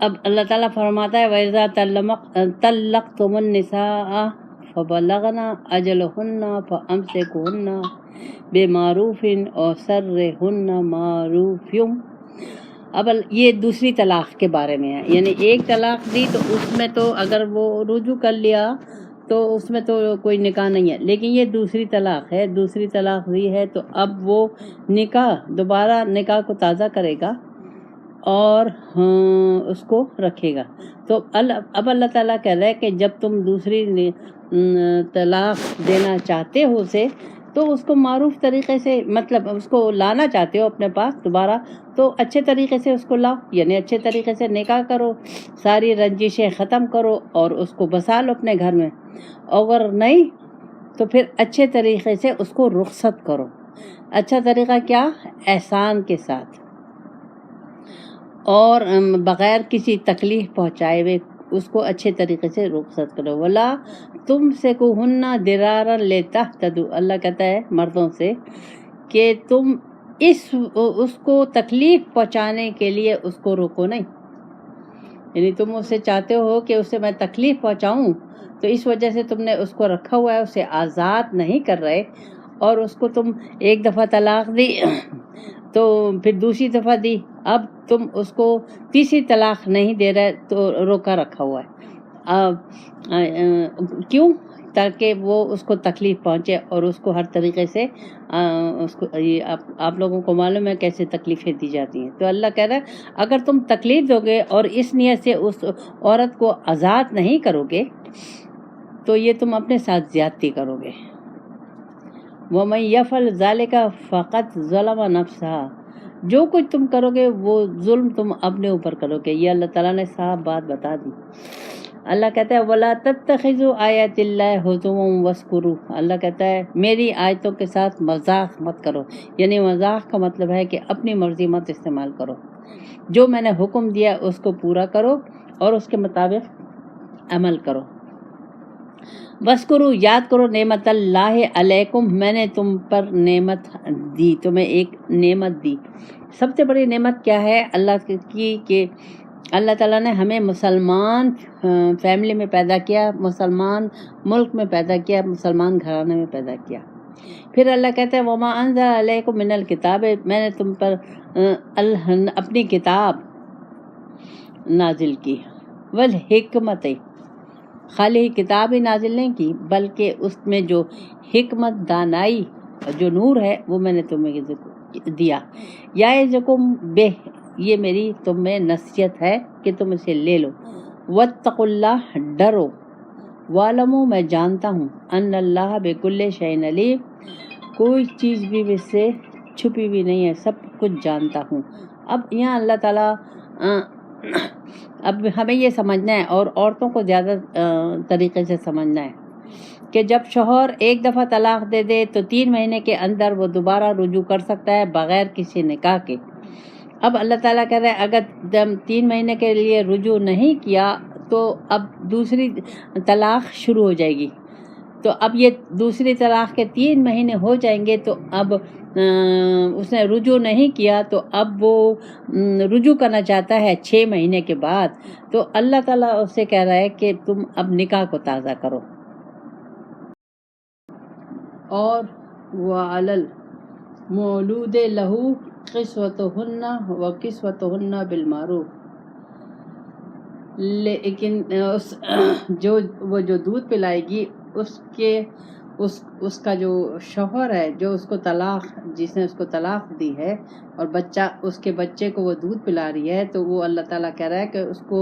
اب اللہ تعالیٰ فرماتا ہے وَإِذَا طَلَّقْتُمُ النِّسَاءَ فَبَلَغْنَ أَجَلَهُنَّ فَأَمْسِكُوهُنَّ بِمَعْرُوفٍ أَوْ سَرِّحُوهُنَّ مَعْرُوفًا۔ اب یہ دوسری طلاق کے بارے میں ہے، یعنی ایک طلاق دی تو اس میں تو اگر وہ رجوع کر لیا تو اس میں تو کوئی نکاح نہیں ہے، لیکن یہ دوسری طلاق ہے، دوسری طلاق دی ہے تو اب وہ نکاح دوبارہ نکاح کو تازہ کرے گا اور اس کو رکھے گا۔ تو اب اللہ تعالیٰ کہہ رہا ہے کہ جب تم دوسری طلاق دینا چاہتے ہو اسے تو اس کو معروف طریقے سے، مطلب اس کو لانا چاہتے ہو اپنے پاس دوبارہ تو اچھے طریقے سے اس کو لاؤ، یعنی اچھے طریقے سے نکاح کرو، ساری رنجشیں ختم کرو اور اس کو بسا لو اپنے گھر میں، اگر نہیں تو پھر اچھے طریقے سے اس کو رخصت کرو۔ اچھا طریقہ کیا؟ احسان کے ساتھ اور بغیر کسی تکلیف پہنچائے ہوئے اس کو اچھے طریقے سے رخصت کرو۔ ولا تمسکوہن ضرارا لتعتدوا، اللہ کہتا ہے مردوں سے کہ تم اس کو تکلیف پہنچانے کے لیے اس کو روکو نہیں، یعنی تم اسے چاہتے ہو کہ اسے میں تکلیف پہنچاؤں تو اس وجہ سے تم نے اس کو رکھا ہوا ہے، اسے آزاد نہیں کر رہے، اور اس کو تم ایک دفعہ طلاق دی تو پھر دوسری دفعہ دی، اب تم اس کو تیسری طلاق نہیں دے رہے تو روکا رکھا ہوا ہے۔ کیوں؟ تاکہ وہ اس کو تکلیف پہنچے اور اس کو ہر طریقے سے اس کو آپ لوگوں کو معلوم ہے کیسے تکلیفیں دی جاتی ہیں۔ تو اللہ کہہ رہا ہے اگر تم تکلیف دو گے اور اس نیت سے اس عورت کو آزاد نہیں کرو گے تو یہ تم اپنے ساتھ زیادتی کرو گے۔ وَمَن يَفْعَلْ ذَلِكَ فَقَدْ ظَلَمَ نَفْسَهَا، جو کچھ تم کرو گے وہ ظلم تم اپنے اوپر کرو گے۔ یہ اللہ تعالیٰ نے صاف بات بتا دی۔ اللہ کہتا ہے وَلَا تَتَّخِذُوا آیَاتِ اللَّهِ هُزُوًا وَاذْكُرُوهُ، اللہ کہتا ہے میری آیتوں کے ساتھ مذاق مت کرو، یعنی مذاق کا مطلب ہے کہ اپنی مرضی مت استعمال کرو، جو میں نے حکم دیا اس کو پورا کرو اور اس کے مطابق عمل کرو۔ وَاذْكُرُوا، یاد کرو نعمت اللہ علیکم، میں نے تم پر نعمت دی، تمہیں ایک نعمت دی۔ سب سے بڑی نعمت کیا ہے اللہ کی کہ اللہ تعالیٰ نے ہمیں مسلمان فیملی میں پیدا کیا، مسلمان ملک میں پیدا کیا، مسلمان گھرانے میں پیدا کیا۔ پھر اللہ کہتا ہے وَمَا أَنزَلَ عَلَيْكُم مِّنَ الْكِتَابِ، میں نے تم پر اپنی کتاب نازل کی، وَالْحِکْمَتِ، خالی کتاب ہی نازل نہیں کی بلکہ اس میں جو حکمت، دانائی، جو نور ہے وہ میں نے تمہیں دیا۔ یعظکم بہ، یہ میری تم میں نصیحت ہے کہ تم اسے لے لو۔ واتقوا اللہ، ڈرو۔ وَاعْلَمُوا، میں جانتا ہوں، ان اللہ بکل شیء علیم، کوئی چیز بھی مجھ سے چھپی ہوئی نہیں ہے، سب کچھ جانتا ہوں۔ اب یہاں اللہ تعالیٰ اب ہمیں یہ سمجھنا ہے اور عورتوں کو زیادہ طریقے سے سمجھنا ہے کہ جب شوہر ایک دفعہ طلاق دے دے تو 3 مہینے کے اندر وہ دوبارہ رجوع کر سکتا ہے بغیر کسی نکاح کے۔ اب اللہ تعالیٰ کہہ رہے ہیں اگر 3 مہینے کے لیے رجوع نہیں کیا تو اب دوسری طلاق شروع ہو جائے گی، تو اب یہ دوسری طلاق کے 3 مہینے ہو جائیں گے تو اب اس نے رجوع نہیں کیا تو اب وہ رجوع کرنا چاہتا ہے 6 مہینے کے بعد، تو اللہ تعالیٰ اس سے کہہ رہا ہے کہ تم اب نکاح کو تازہ کرو۔ اور وَعَلَى الْمَوْلُودِ لَهُ قِسْوَتُهُنَّ وَكِسْوَتُهُنَّ بِالْمَعْرُوفِ، لیکن وہ جو دودھ پلائے گی اس کا جو شوہر ہے، جو اس کو طلاق، جس نے اس کو طلاق دی ہے اور بچہ، اس کے بچے کو وہ دودھ پلا رہی ہے، تو وہ اللہ تعالیٰ کہہ رہا ہے کہ اس کو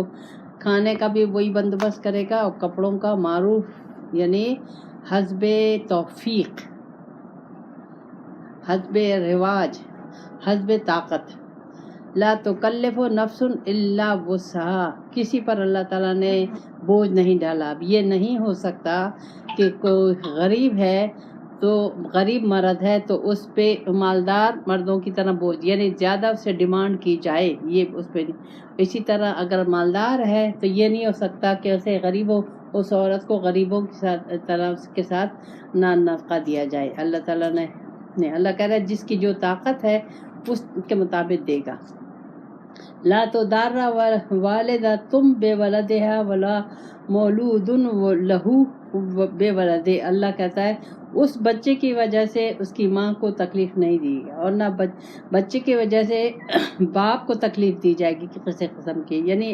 کھانے کا بھی وہی بندوبست کرے گا اور کپڑوں کا معروف، یعنی حسب توفیق، حسب رواج، حسب طاقت۔ لا تکلف نفس الا وسعها، کسی پر اللہ تعالیٰ نے بوجھ نہیں ڈالا۔ اب یہ نہیں ہو سکتا کہ کوئی غریب ہے تو غریب مرد ہے تو اس پہ مالدار مردوں کی طرح بوجھ، یعنی زیادہ اس سے ڈیمانڈ کی جائے، یہ اس پہ نہیں۔ اسی طرح اگر مالدار ہے تو یہ نہیں ہو سکتا کہ اسے غریبوں، اس عورت کو غریبوں کے ساتھ نفقہ دیا جائے۔ اللہ تعالیٰ نے اللہ کہہ رہا ہے جس کی جو طاقت ہے اس کے مطابق دے گا۔ لا تضار والدۃ بولدہا ولا مولود لہ بولدہ، اللہ کہتا ہے اس بچے کی وجہ سے اس کی ماں کو تکلیف نہیں دی اور نہ بچے کی وجہ سے باپ کو تکلیف دی جائے گی کسی قسم کی. یعنی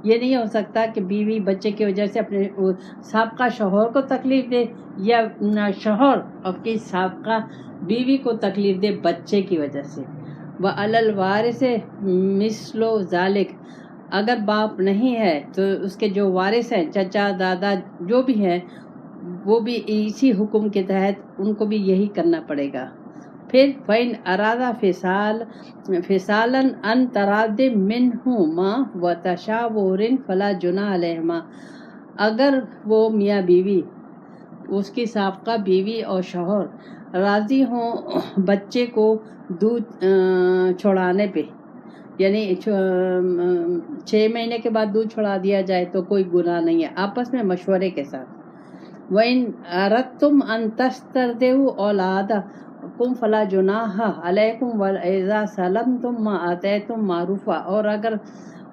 یہ نہیں ہو سکتا کہ بیوی بچے کی وجہ سے اپنے سابقہ شوہر کو تکلیف دے یا شوہر اپنی سابقہ بیوی کو تکلیف دے بچے کی وجہ سے. وَعَلَى الْوَارِثِ مِثْلُ ذَلِكَ، اگر باپ نہیں ہے تو اس کے جو وارث ہیں چچا دادا جو بھی ہیں وہ بھی اسی حکم کے تحت ان کو بھی یہی کرنا پڑے گا. پھر فَإِنْ أَرَادَ فِصَالًا عَنْ تَرَادٍ مِّنْهُمَا وَتَشَاوُرٍ فَلَا جُنَاحَ عَلَيْهِمَا، اگر وہ میاں بیوی اس کی سابقہ بیوی اور شوہر راضی ہوں بچے کو دودھ چھوڑانے پہ، یعنی 6 مہینے کے بعد دودھ چھوڑا دیا جائے تو کوئی گناہ نہیں ہے آپس میں مشورے کے ساتھ. وَإِنْ أَرَدْتُمْ أَنْ تَسْتَرْضِعُوا أَوْلَادَكُمْ فَلَا جُنَاحَ عَلَيْكُمْ وَإِذَا سَلَمْتُمْ مَا آتَيْتُمْ مَعْرُوفًا، اور اگر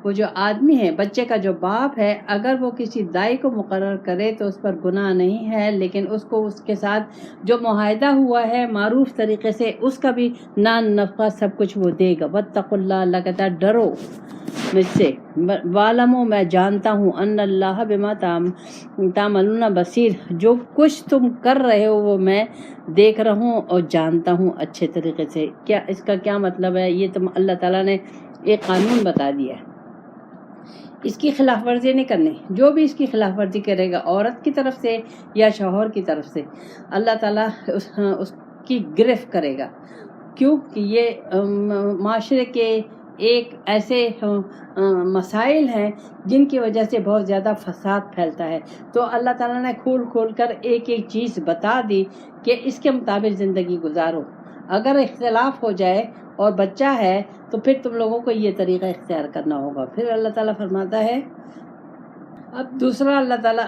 وہ جو آدمی ہے بچے کا جو باپ ہے اگر وہ کسی دائی کو مقرر کرے تو اس پر گناہ نہیں ہے، لیکن اس کو اس کے ساتھ جو معاہدہ ہوا ہے معروف طریقے سے اس کا بھی نان نفقہ سب کچھ وہ دے گا. واتقوا اللہ، اللہ کہتا ہے ڈرو مجھ سے. وَاعْلَمُوا، میں جانتا ہوں، ان اللہ بما تعملون بصیر، جو کچھ تم کر رہے ہو وہ میں دیکھ رہا ہوں اور جانتا ہوں اچھے طریقے سے. کیا اس کا کیا مطلب ہے؟ یہ تو اللہ تعالیٰ نے ایک قانون بتا دیا ہے، اس کی خلاف ورزی نہیں کرنی. جو بھی اس کی خلاف ورزی کرے گا عورت کی طرف سے یا شوہر کی طرف سے اللہ تعالیٰ اس کی گرفت کرے گا. کیوں کہ یہ معاشرے کے ایک ایسے مسائل ہیں جن کی وجہ سے بہت زیادہ فساد پھیلتا ہے. تو اللہ تعالیٰ نے کھول کر ایک چیز بتا دی کہ اس کے مطابق زندگی گزارو. اگر اختلاف ہو جائے اور بچہ ہے تو پھر تم لوگوں کو یہ طریقہ اختیار کرنا ہوگا. پھر اللہ تعالیٰ فرماتا ہے، اب دوسرا اللہ تعالیٰ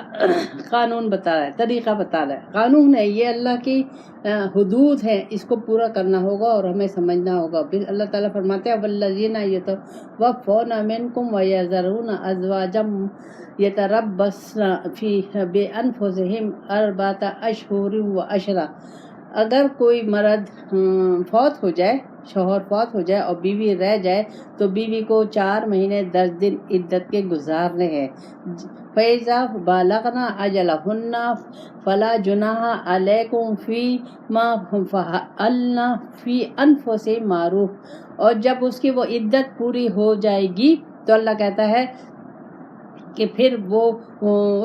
قانون بتا رہا ہے، طریقہ بتا رہا ہے. قانون ہے یہ اللہ کی حدود ہیں، اس کو پورا کرنا ہوگا اور ہمیں سمجھنا ہوگا. پھر اللہ تعالیٰ فرماتے ہیں وَالَّذِينَ يَتَوَفَّوْنَ مِنْكُمْ وَيَذَرُونَ أَزْوَاجًا يَتَرَبَّصْنَ بِأَنفُسِهِنَّ أَرْبَعَةَ أَشْهُرٍ وَعَشْرًا، اگر کوئی مرد فوت ہو جائے، شوہر فوت ہو جائے اور بیوی رہ جائے تو بیوی کو 4 مہینے 10 دن عدت کے گزارنے ہیں. فَإِذَا بَلَغْنَ أَجَلَهُنَّ فَلَا جُنَاحَ عَلَيْكُمْ فِيمَا فَعَلْنَ فِي أَنفُسِهِنَّ مَعْرُوفًا، اور جب اس کی وہ عدت پوری ہو جائے گی تو اللہ کہتا ہے کہ پھر وہ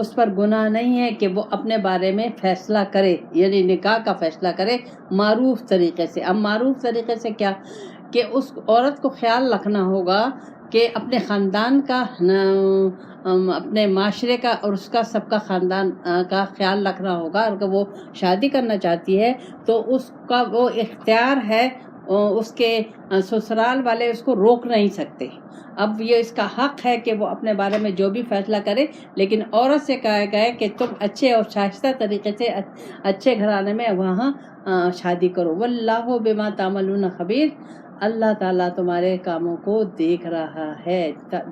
اس پر گناہ نہیں ہے کہ وہ اپنے بارے میں فیصلہ کرے، یعنی نکاح کا فیصلہ کرے معروف طریقے سے. اب معروف طریقے سے کیا کہ اس عورت کو خیال رکھنا ہوگا کہ اپنے خاندان کا، اپنے معاشرے کا اور اس کا سب کا خاندان کا خیال رکھنا ہوگا. اگر وہ شادی کرنا چاہتی ہے تو اس کا وہ اختیار ہے، اس کے سسرال والے اس کو روک نہیں سکتے. اب یہ اس کا حق ہے کہ وہ اپنے بارے میں جو بھی فیصلہ کرے، لیکن عورت سے کہا گیا ہے کہ تم اچھے اور شائستہ طریقے سے اچھے گھرانے میں وہاں شادی کرو. واللہ بما تعملون خبیر، اللہ تعالیٰ تمہارے کاموں کو دیکھ رہا ہے،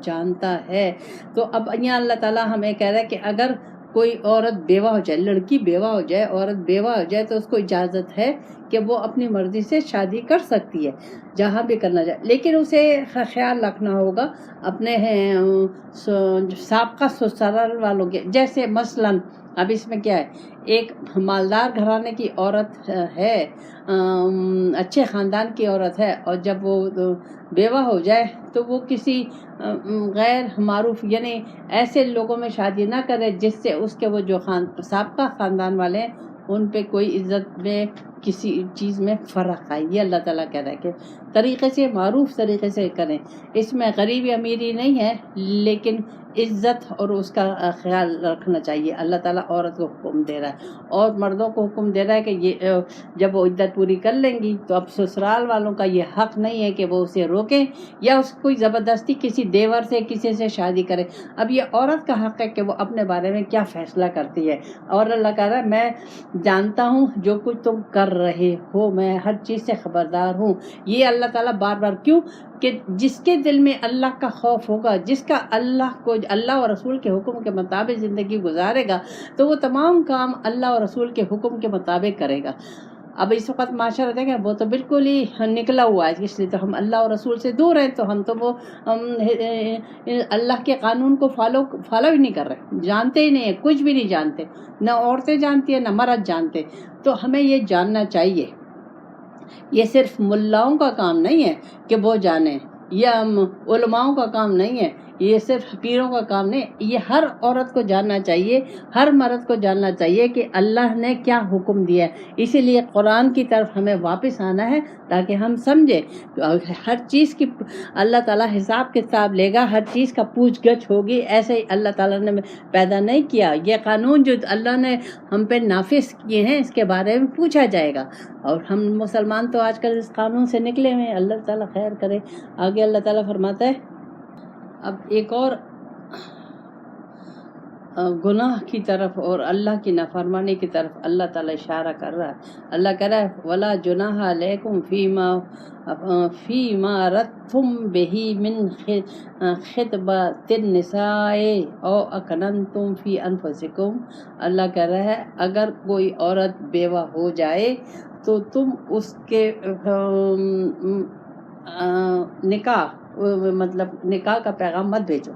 جانتا ہے. تو اب یہاں اللہ تعالیٰ ہمیں کہہ رہا ہے کہ اگر کوئی عورت بیوہ ہو جائے، لڑکی بیوہ ہو جائے، عورت بیوہ ہو جائے تو اس کو اجازت ہے کہ وہ اپنی مرضی سے شادی کر سکتی ہے جہاں بھی کرنا چاہے، لیکن اسے خیال رکھنا ہوگا اپنے سابقہ سسرال والوں کے. جیسے مثلاً اب اس میں کیا ہے، ایک مالدار گھرانے کی عورت ہے، اچھے خاندان کی عورت ہے، اور جب وہ بیوہ ہو جائے تو وہ کسی غیر معروف یعنی ایسے لوگوں میں شادی نہ کرے جس سے اس کے وہ جو سابقہ خاندان والے ہیں ان پہ کوئی عزت میں کسی چیز میں فرق آئے. یہ اللہ تعالیٰ کہہ رہا ہے کہ طریقے سے معروف طریقے سے کریں. اس میں غریبی امیری نہیں ہے، لیکن عزت اور اس کا خیال رکھنا چاہیے. اللہ تعالیٰ عورت کو حکم دے رہا ہے اور مردوں کو حکم دے رہا ہے کہ یہ جب وہ عدت پوری کر لیں گی تو اب سسرال والوں کا یہ حق نہیں ہے کہ وہ اسے روکیں یا اس کوئی زبردستی کسی دیور سے کسی سے شادی کرے. اب یہ عورت کا حق ہے کہ وہ اپنے بارے میں کیا فیصلہ کرتی ہے. اور اللہ کہہ رہا ہے میں جانتا ہوں جو کچھ تم کر کر رہے ہو، میں ہر چیز سے خبردار ہوں۔ یہ اللہ تعالیٰ بار بار کیوں کہ جس کے دل میں اللہ کا خوف ہوگا، جس کا اللہ اور رسول کے حکم کے مطابق زندگی گزارے گا، تو وہ تمام کام اللہ اور رسول کے حکم کے مطابق کرے گا۔ اب اس وقت معاشرہ دیکھیں وہ تو بالکل ہی نکلا ہوا ہے، اس لیے تو ہم اللہ اور رسول سے دور ہیں، تو ہم تو وہ اللہ کے قانون کو فالو ہی نہیں کر رہے، جانتے ہی نہیں ہیں، کچھ بھی نہیں جانتے، نہ عورتیں جانتی ہیں نہ مرد جانتے۔ تو ہمیں یہ جاننا چاہیے، یہ صرف ملاؤں کا کام نہیں ہے کہ وہ جانیں، یا علماؤں کا کام نہیں ہے، یہ صرف پیروں کا کام نہیں، یہ ہر عورت کو جاننا چاہیے، ہر مرد کو جاننا چاہیے کہ اللہ نے کیا حکم دیا ہے۔ اسی لیے قرآن کی طرف ہمیں واپس آنا ہے تاکہ ہم سمجھیں ہر چیز کی اللہ تعالیٰ حساب کتاب لے گا، ہر چیز کا پوچھ گچھ ہوگی۔ ایسے ہی اللہ تعالیٰ نے پیدا نہیں کیا، یہ قانون جو اللہ نے ہم پہ نافذ کیے ہیں اس کے بارے میں پوچھا جائے گا، اور ہم مسلمان تو آج کل اس قانون سے نکلے ہوئے ہیں۔ اللہ تعالیٰ خیر کرے۔ آگے اللہ تعالیٰ فرماتا ہے، اب ایک اور گناہ کی طرف اور اللہ کی نافرمانی کی طرف اللہ تعالیٰ اشارہ کر رہا ہے۔ اللہ کہہ رہا ہے وَلَا جُنَاحَ عَلَيْكُمْ فِيمَا رَدْتُمْ بِهِ مِنْ خِطْبَةِ النِّسَاءِ أَوْ أَكْنَنْتُمْ فِي أَنفُسِكُمْ۔ اللہ کہہ رہا ہے اگر کوئی عورت بیوہ ہو جائے تو تم اس کے نکاح کا پیغام مت بھیجو۔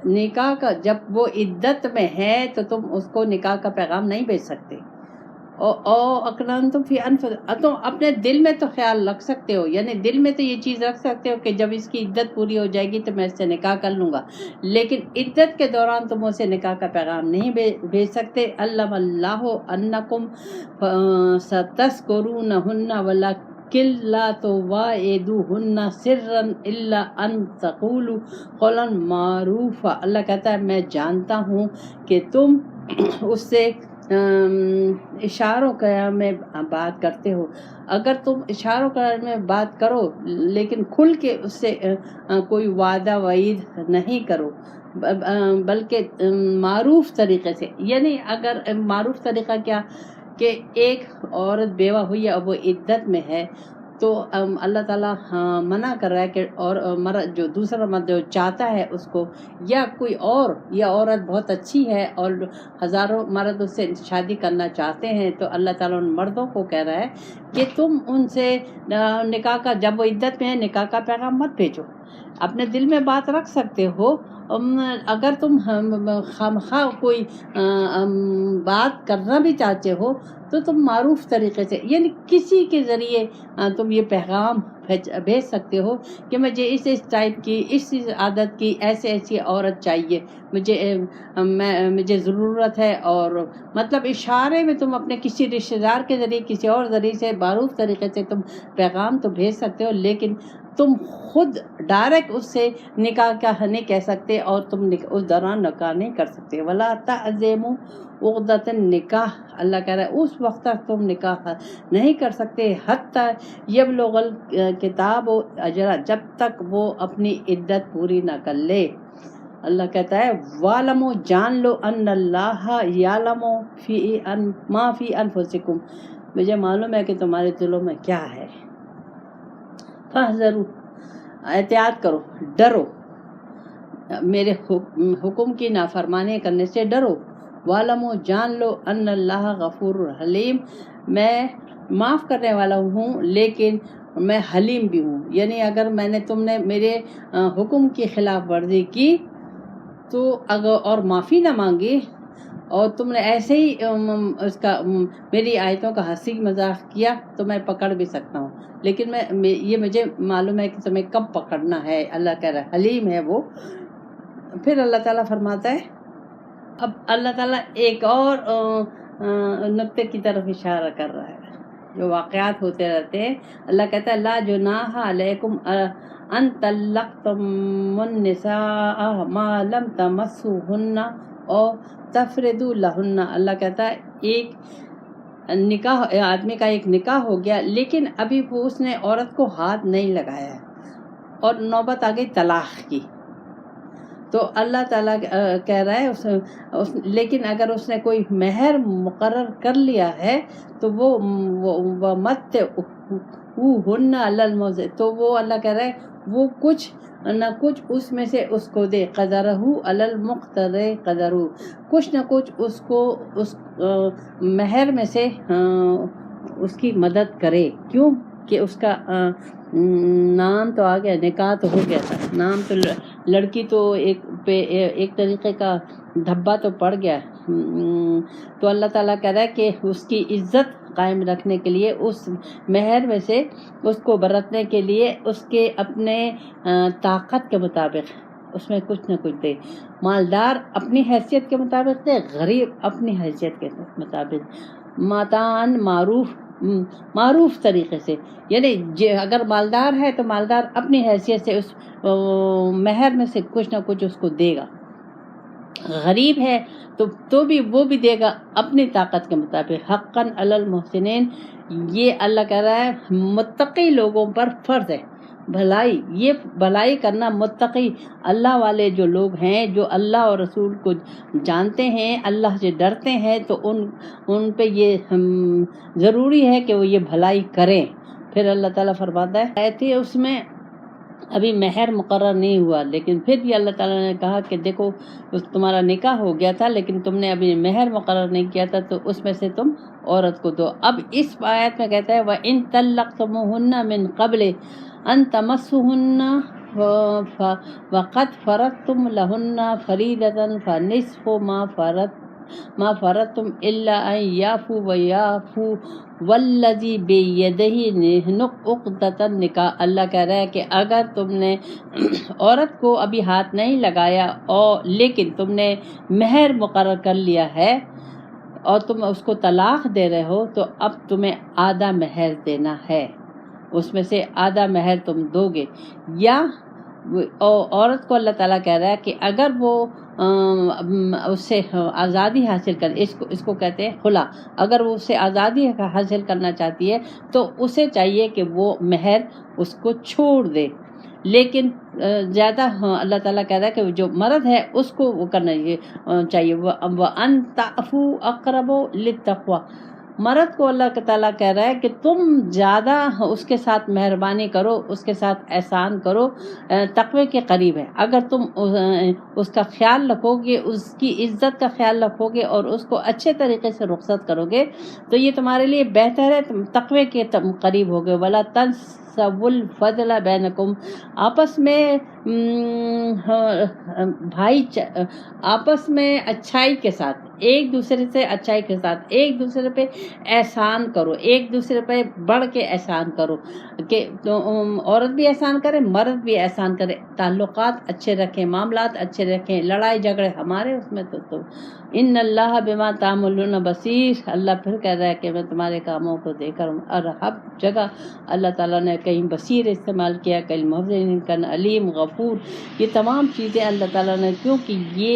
نکاح کا جب وہ عدت میں ہے تو تم اس کو نکاح کا پیغام نہیں بھیج سکتے۔ او اکننتم فی انفسکم، تم اپنے دل میں تو خیال رکھ سکتے ہو، یعنی دل میں تو یہ چیز رکھ سکتے ہو کہ جب اس کی عدت پوری ہو جائے گی تو میں اس سے نکاح کر لوں گا، لیکن عدت کے دوران تم اسے نکاح کا پیغام نہیں بھیج سکتے۔ علم اللہ انکم ستذکرونہن ولکن لا تواعدوہن سرا الا ان تقولوا قولا معروفا۔ اللہ کہتا ہے میں جانتا ہوں کہ تم اس سے اشاروں میں بات کرتے ہو، اگر تم اشاروں میں بات کرو لیکن کھل کے اس سے کوئی وعدہ وعید نہیں کرو، بلکہ معروف طریقے سے، یعنی اگر معروف طریقہ کیا کہ ایک عورت بیوہ ہوئی ہے اور وہ عدت میں ہے تو اللہ تعالیٰ منع کر رہا ہے کہ اور مرد جو دوسرا مرد جو چاہتا ہے اس کو، یا کوئی اور یا عورت بہت اچھی ہے اور ہزاروں مرد اس سے شادی کرنا چاہتے ہیں، تو اللہ تعالیٰ ان مردوں کو کہہ رہا ہے کہ تم ان سے نکاح کا، جب وہ عدت میں ہے نکاح کا پیغام مت بھیجو۔ اپنے دل میں بات رکھ سکتے ہو، اگر تم خواہ کوئی بات کرنا بھی چاہتے ہو تو تم معروف طریقے سے، یعنی کسی کے ذریعے تم یہ پیغام بھیج سکتے ہو کہ مجھے اس ٹائپ کی، اس عادت کی، ایسی عورت چاہیے، مجھے ضرورت ہے، اور مطلب اشارے میں تم اپنے کسی رشتہ دار کے ذریعے، کسی اور ذریعے سے معروف طریقے سے تم پیغام تو بھیج سکتے ہو، لیکن تم خود ڈائریکٹ اس سے نکاح کا نہیں کہہ سکتے، اور تم اس دوران نکاح نہیں کر سکتے۔ وَلَا تَعْزِمُوا عُقْدَةَ النِّکَاحِ، اللہ کہہ رہا ہے اس وقت تک تم نکاح نہیں کر سکتے حتیٰ یبلغ الکتاب اجلہ، جب تک وہ اپنی عدت پوری نہ کر لے۔ اللہ کہتا ہے وَاعْلَمُوا، جان لو، ان اللہ یعلم ما فی انفسکم، مجھے معلوم ہے کہ تمہارے دلوں میں کیا ہے۔ فاحذروا، احتیاط کرو، ڈرو، میرے حکم کی نافرمانی کرنے سے ڈرو۔ وَاعْلَمُوا، جان لو، ان اللہ غفور حلیم، میں معاف کرنے والا ہوں لیکن میں حلیم بھی ہوں، یعنی اگر تم نے میرے حکم کی خلاف ورزی کی تو اگر اور معافی نہ مانگی اور تم نے ایسے ہی میری آیتوں کا ہنسی مذاق کیا تو میں پکڑ بھی سکتا ہوں، لیکن یہ مجھے معلوم ہے کہ تمہیں کب پکڑنا ہے۔ اللہ کہہ رہا ہے حلیم ہے وہ۔ پھر اللہ تعالیٰ فرماتا ہے، اب اللہ تعالیٰ ایک اور نقطے کی طرف اشارہ کر رہا ہے جو واقعات ہوتے رہتے ہیں۔ اللہ کہتا ہے لا جناح علیکم ان طلقتم النساء ما لم تمسوہن او تفردوا لہن۔ اللہ کہتا ہے ایک نکاح، آدمی کا ایک نکاح ہو گیا لیکن ابھی اس نے عورت کو ہاتھ نہیں لگایا ہے اور نوبت آ گئی طلاق کی، تو اللہ تعالیٰ کہہ رہا ہے لیکن اگر اس نے کوئی مہر مقرر کر لیا ہے تو وہ مت ہن الموز، تو وہ اللہ کہہ رہا ہے وہ کچھ نہ کچھ اس میں سے اس کو دے، قدرہ المقتر قدرہ، کچھ نہ کچھ اس کو اس مہر میں سے اس کی مدد کرے. کیوں کہ اس کا نام تو آ گیا، نکاح تو ہو گیا تھا، نام تو لڑکی تو ایک طریقے کا دھبا تو پڑ گیا. تو اللہ تعالیٰ کہہ رہا ہے کہ اس کی عزت قائم رکھنے کے لیے اس مہر میں سے اس کو برتنے کے لیے اس کے اپنے طاقت کے مطابق اس میں کچھ نہ کچھ دے. مالدار اپنی حیثیت کے مطابق دے، غریب اپنی حیثیت کے مطابق. ماتان معروف طریقے سے، یعنی اگر مالدار ہے تو مالدار اپنی حیثیت سے اس مہر میں سے کچھ نہ کچھ اس کو دے گا. غریب ہے تو بھی وہ بھی دے گا اپنی طاقت کے مطابق. حقاً علی المحسنین، یہ اللہ کہہ رہا ہے متقی لوگوں پر فرض ہے. یہ بھلائی کرنا متقی اللہ والے جو لوگ ہیں، جو اللہ اور رسول کو جانتے ہیں، اللہ سے ڈرتے ہیں، تو ان پہ یہ ضروری ہے کہ وہ یہ بھلائی کریں. پھر اللہ تعالیٰ فرماتا ہے تھی اس میں ابھی مہر مقرر نہیں ہوا، لیکن پھر بھی اللہ تعالیٰ نے کہا کہ دیکھو تمہارا نکاح ہو گیا تھا لیکن تم نے ابھی مہر مقرر نہیں کیا تھا، تو اس میں سے تم عورت کو دو. اب اس آیت میں کہتا ہے وَإِن طَلَّقْتُمُوهُنَّ مِن قَبْلِ أَن تَمَسُّوهُنَّ وَقَدْ فَرَضْتُمْ لَهُنَّ فَرِيضَةً فَنِصْفُ ما فرضتم الا ان یعفوا ویعفوا والذی بیدہ عقدۃ النکاح. اللہ کہہ رہا ہے کہ اگر تم نے عورت کو ابھی ہاتھ نہیں لگایا لیکن تم نے مہر مقرر کر لیا ہے اور تم اس کو طلاق دے رہے ہو، تو اب تمہیں آدھا مہر دینا ہے، اس میں سے آدھا مہر تم دو گے. یا عورت کو اللہ تعالیٰ کہہ رہا ہے کہ اگر وہ اس سے آزادی حاصل کر، اس کو کہتے ہیں خلا، اگر وہ اس سے آزادی حاصل کرنا چاہتی ہے تو اسے چاہیے کہ وہ مہر اس کو چھوڑ دے. لیکن زیادہ اللہ تعالیٰ کہہ رہا ہے کہ جو مرد ہے اس کو وہ کرنا چاہیے. وَأَن تَعْفُوا أَقْرَبُ لِلتَّقْوَىٰ، مرد کو اللہ تعالیٰ کہہ رہا ہے کہ تم زیادہ اس کے ساتھ مہربانی کرو، اس کے ساتھ احسان کرو، تقوی کے قریب ہے. اگر تم اس کا خیال رکھو گے، اس کی عزت کا خیال رکھو گے اور اس کو اچھے طریقے سے رخصت کرو گے تو یہ تمہارے لیے بہتر ہے، تم تقوی کے قریب ہوگے. وَلَا تَنسَوُا الْفَضْلَ بَيْنَكُمْ، آپس میں آپس میں اچھائی کے ساتھ، ایک دوسرے سے اچھائی کے ساتھ ایک دوسرے پہ احسان کرو، ایک دوسرے پہ بڑھ کے احسان کرو کہ عورت بھی احسان کرے، مرد بھی احسان کرے، تعلقات اچھے رکھیں، معاملات اچھے رکھیں. لڑائی جھگڑے ہمارے اس میں تو ان اللہ بما تعملون بصیر، اللہ پھر کہہ رہا ہے کہ میں تمہارے کاموں کو دیکھ کر ہوں. اور ہر جگہ اللہ تعالیٰ نے کہیں بصیر استعمال کیا، کہیں محسن، کہیں علیم، غفور، یہ تمام چیزیں اللہ تعالیٰ نے، کیونکہ یہ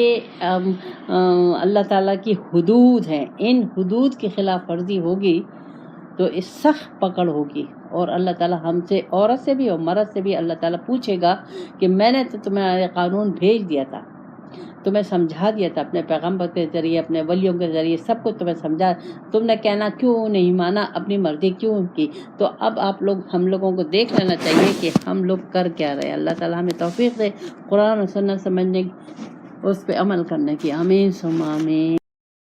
اللہ تعالیٰ کی حدود ہیں، ان حدود کی خلاف ورزی ہوگی تو اس سخت پکڑ ہوگی. اور اللہ تعالیٰ ہم سے، عورت سے بھی اور مرد سے بھی اللہ تعالیٰ پوچھے گا کہ میں نے تو تمہارے قانون بھیج دیا تھا، تمہیں سمجھا دیا تھا، اپنے پیغمبر کے ذریعے، اپنے ولیوں کے ذریعے، سب کچھ تمہیں سمجھا، تم نے کہنا کیوں نہیں مانا، اپنی مرضی کیوں کی. تو اب ہم لوگوں کو دیکھ لینا چاہیے کہ ہم لوگ کر کیا رہے ہیں. اللہ تعالیٰ ہمیں توفیق دے قرآن و سنت سمجھنے، اس پہ عمل کرنے کی. آمین ثم آمین.